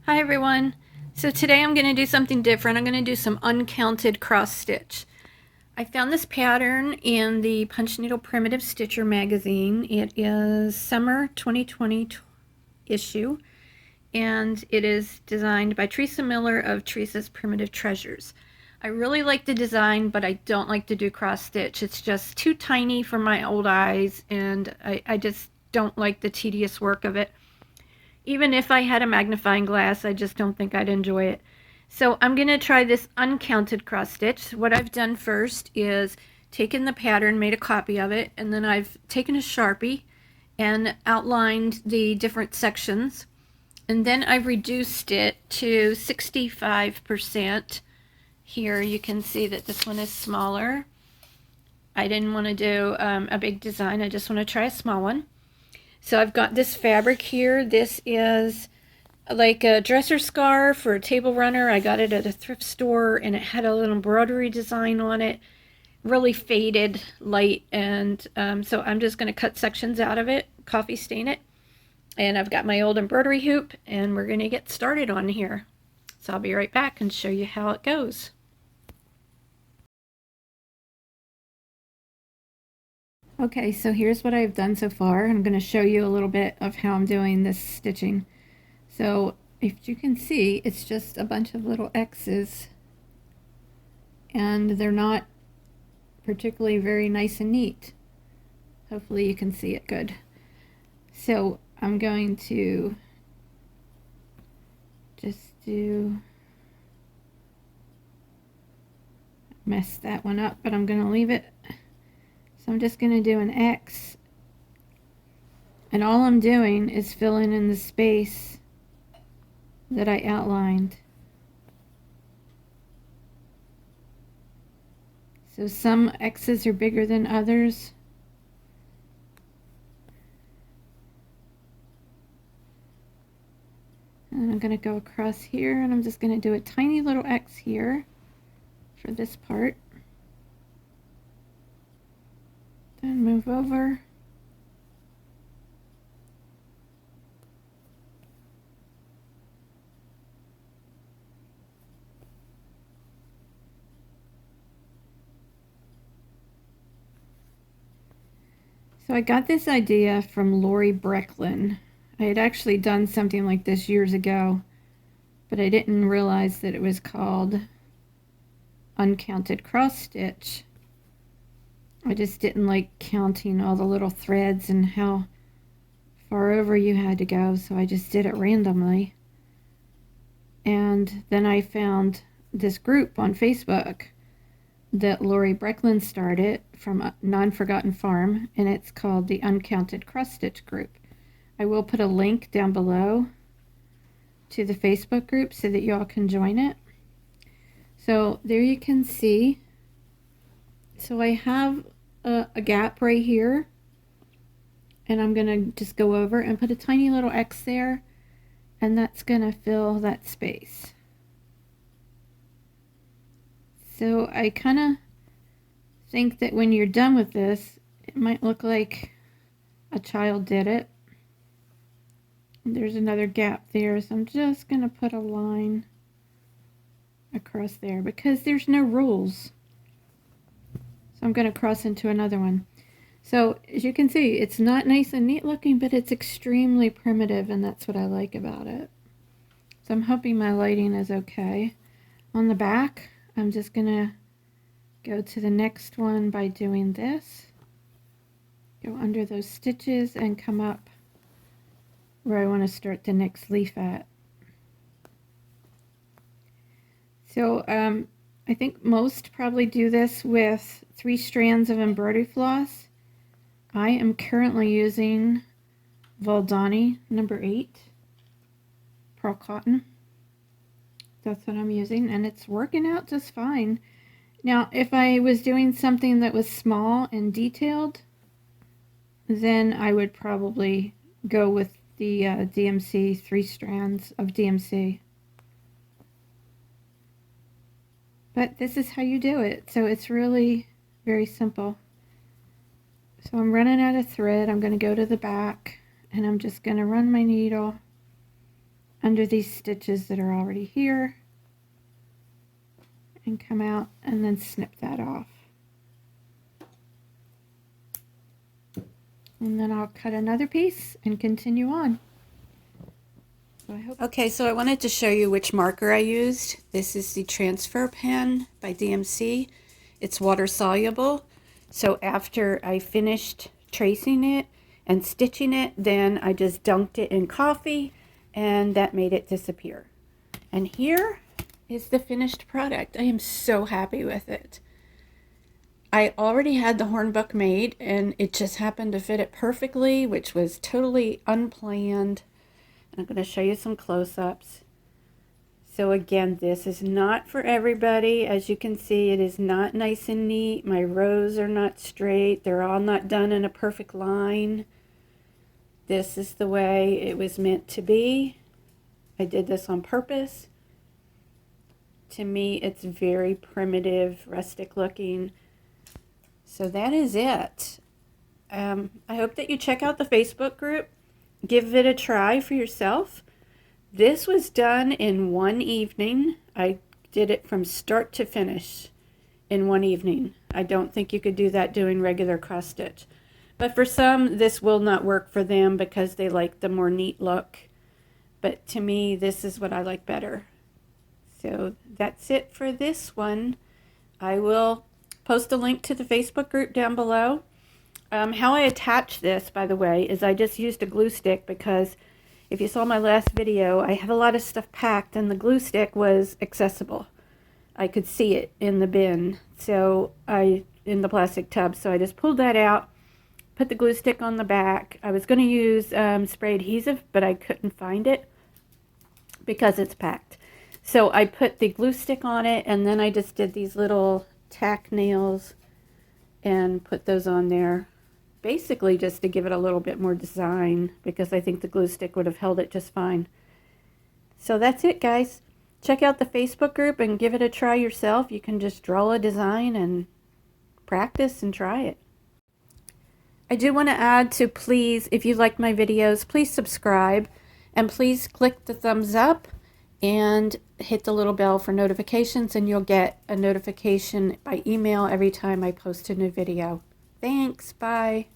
Hi everyone. So today I'm going to do something different. I'm going to do some uncounted cross stitch. I found this pattern in the Punch Needle Primitive Stitcher magazine. It is summer 2020 issue, and it is designed by Teresa Miller of Teresa's Primitive Treasures. I really like the design, but I don't like to do cross stitch. It's just too tiny for my old eyes, and I just don't like the tedious work of it. Even if I had a magnifying glass, I just don't think I'd enjoy it. So I'm going to try this uncounted cross stitch. What I've done first is taken the pattern, made a copy of it, and then I've taken a Sharpie and outlined the different sections. And then I've reduced it to 65%. Here you can see that this one is smaller. I didn't want to do a big design. I just want to try a small one. So I've got this fabric here. This is like a dresser scarf or a table runner. I got it at a thrift store, and it had a little embroidery design on it, really faded light. And so I'm just going to cut sections out of it, coffee stain it, and I've got my old embroidery hoop, and we're going to get started on here. So I'll be right back and show you how it goes. Okay, so here's what I've done so far. I'm going to show you a little bit of how I'm doing this stitching. So if you can see, it's just a bunch of little X's, and they're not particularly very nice and neat. Hopefully you can see it good. So I'm going to just mess that one up, but I'm going to leave it. So I'm just going to do an X, and all I'm doing is filling in the space that I outlined. So some X's are bigger than others. And I'm going to go across here, and I'm just going to do a tiny little X here for this part. Then move over. So I got this idea from Lori Brecklin. I had actually done something like this years ago, but I didn't realize that it was called uncounted cross stitch. I just didn't like counting all the little threads and how far over you had to go, so I just did it randomly. And then I found this group on Facebook that Lori Brecklin started from Non-Forgotten Farm, and it's called the Uncounted Cross Stitch Group. I will put a link down below to the Facebook group so that you all can join it. So there you can see. So I have a gap right here, and I'm going to just go over and put a tiny little X there, and that's going to fill that space. So I kind of think that when you're done with this, it might look like a child did it. There's another gap there, so I'm just going to put a line across there because there's no rules. So I'm going to cross into another one. So as you can see, it's not nice and neat looking, but it's extremely primitive, and that's what I like about it. So I'm hoping my lighting is okay. On the back, I'm just going to go to the next one by doing this. Go under those stitches and come up where I want to start the next leaf at. So I think most probably do this with 3 strands of embroidery floss. I am currently using Valdani number 8 pearl cotton. That's what I'm using, and it's working out just fine. Now, if I was doing something that was small and detailed, then I would probably go with the DMC 3 strands of DMC. But this is how you do it, so it's really very simple. So I'm running out of thread. I'm going to go to the back, and I'm just going to run my needle under these stitches that are already here and come out and then snip that off. And then I'll cut another piece and continue on. Okay, so I wanted to show you which marker I used. This is the Transfer Pen by DMC. It's water soluble. So after I finished tracing it and stitching it, then I just dunked it in coffee and that made it disappear. And here is the finished product. I am so happy with it. I already had the hornbook made and it just happened to fit it perfectly, which was totally unplanned. I'm going to show you some close-ups. So again, this is not for everybody. As you can see, it is not nice and neat. My rows are not straight. They're all not done in a perfect line. This is the way it was meant to be. I did this on purpose. To me, it's very primitive, rustic looking. So that is it. I hope that you check out the Facebook group. Give it a try for yourself. This was done in one evening. I did it from start to finish in one evening. I don't think you could do that doing regular cross stitch. But for some, this will not work for them because they like the more neat look. But to me, this is what I like better. So that's it for this one. I will post a link to the Facebook group down below. How I attach this, by the way, is I just used a glue stick because if you saw my last video, I had a lot of stuff packed and the glue stick was accessible. I could see it in the bin, in the plastic tub. So I just pulled that out, put the glue stick on the back. I was going to use spray adhesive, but I couldn't find it because it's packed. So I put the glue stick on it and then I just did these little tack nails and put those on there. Basically just to give it a little bit more design because I think the glue stick would have held it just fine. So that's it, guys. Check out the Facebook group and give it a try yourself. You can just draw a design and practice and try it. I do want to add to please, if you like my videos, please subscribe and please click the thumbs up and hit the little bell for notifications and you'll get a notification by email every time I post a new video. Thanks, bye.